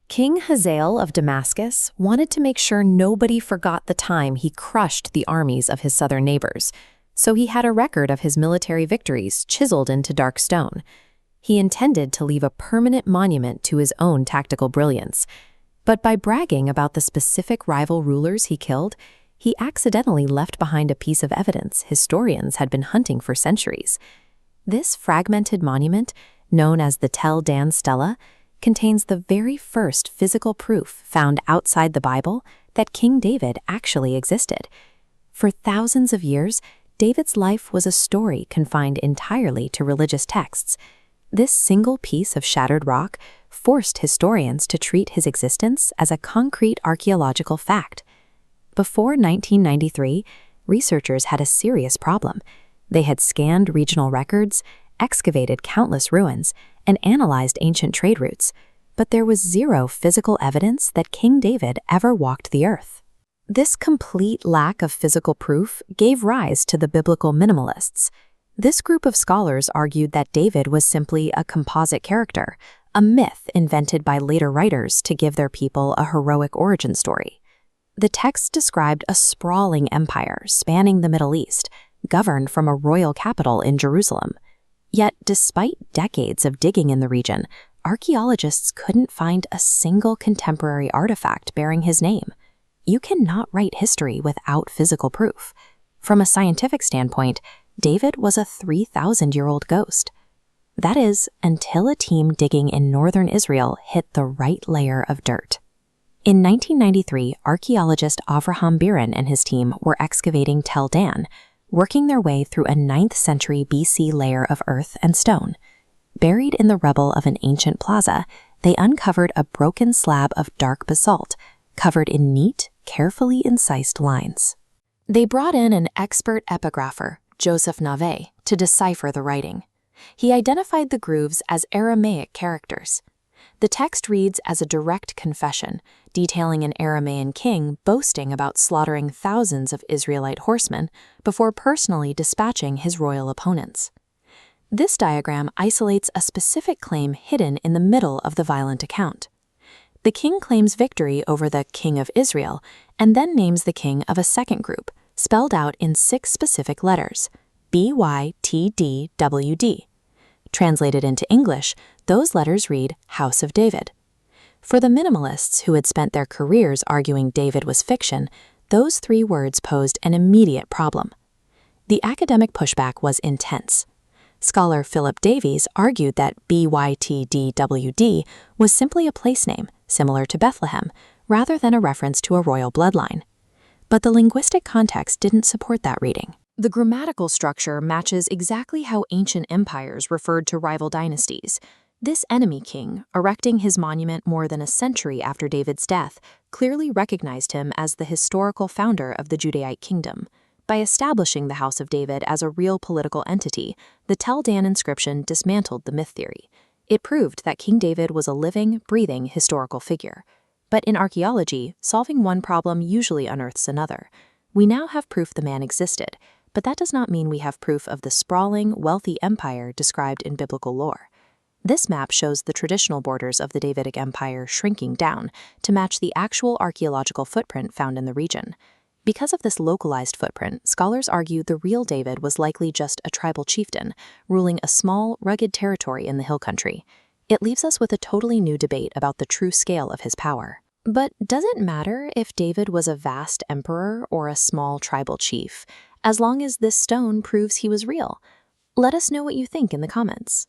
King Hazael of Damascus wanted to make sure nobody forgot the time he crushed the armies of his southern neighbors, so he had a record of his military victories chiseled into dark stone. He intended to leave a permanent monument to his own tactical brilliance. But by bragging about the specific rival rulers he killed, he accidentally left behind a piece of evidence historians had been hunting for centuries. This fragmented monument, known as the Tel Dan Stele, contains the very first physical proof found outside the Bible that King David actually existed. For thousands of years, David's life was a story confined entirely to religious texts. This single piece of shattered rock forced historians to treat his existence as a concrete archaeological fact. Before 1993, researchers had a serious problem. They had scanned regional records, excavated countless ruins, and analyzed ancient trade routes, but there was zero physical evidence that King David ever walked the earth. This complete lack of physical proof gave rise to the biblical minimalists. This group of scholars argued that David was simply a composite character, a myth invented by later writers to give their people a heroic origin story. The text described a sprawling empire spanning the Middle East, governed from a royal capital in Jerusalem. Yet, despite decades of digging in the region, archaeologists couldn't find a single contemporary artifact bearing his name. You cannot write history without physical proof. From a scientific standpoint, David was a 3,000-year-old ghost. That is, until a team digging in northern Israel hit the right layer of dirt. In 1993, archaeologist Avraham Birin and his team were excavating Tel Dan, working their way through a 9th century BC layer of earth and stone. Buried in the rubble of an ancient plaza, they uncovered a broken slab of dark basalt, covered in neat, carefully incised lines. They brought in an expert epigrapher, Joseph Nave, to decipher the writing. He identified the grooves as Aramaic characters. The text reads as a direct confession, detailing an Aramaean king boasting about slaughtering thousands of Israelite horsemen before personally dispatching his royal opponents. This diagram isolates a specific claim hidden in the middle of the violent account. The king claims victory over the king of Israel and then names the king of a second group, spelled out in 6 specific letters, BYTDWD. Translated into English, those letters read House of David. For the minimalists who had spent their careers arguing David was fiction, those 3 words posed an immediate problem. The academic pushback was intense. Scholar Philip Davies argued that BYTDWD was simply a place name, similar to Bethlehem, rather than a reference to a royal bloodline. But the linguistic context didn't support that reading. The grammatical structure matches exactly how ancient empires referred to rival dynasties. This enemy king, erecting his monument more than a century after David's death, clearly recognized him as the historical founder of the Judaic kingdom. By establishing the House of David as a real political entity, the Tel Dan inscription dismantled the myth theory. It proved that King David was a living, breathing historical figure. But in archaeology, solving one problem usually unearths another. We now have proof the man existed, but that does not mean we have proof of the sprawling, wealthy empire described in biblical lore. This map shows the traditional borders of the Davidic Empire shrinking down to match the actual archaeological footprint found in the region. Because of this localized footprint, scholars argue the real David was likely just a tribal chieftain, ruling a small, rugged territory in the hill country. It leaves us with a totally new debate about the true scale of his power. But does it matter if David was a vast emperor or a small tribal chief, as long as this stone proves he was real? Let us know what you think in the comments.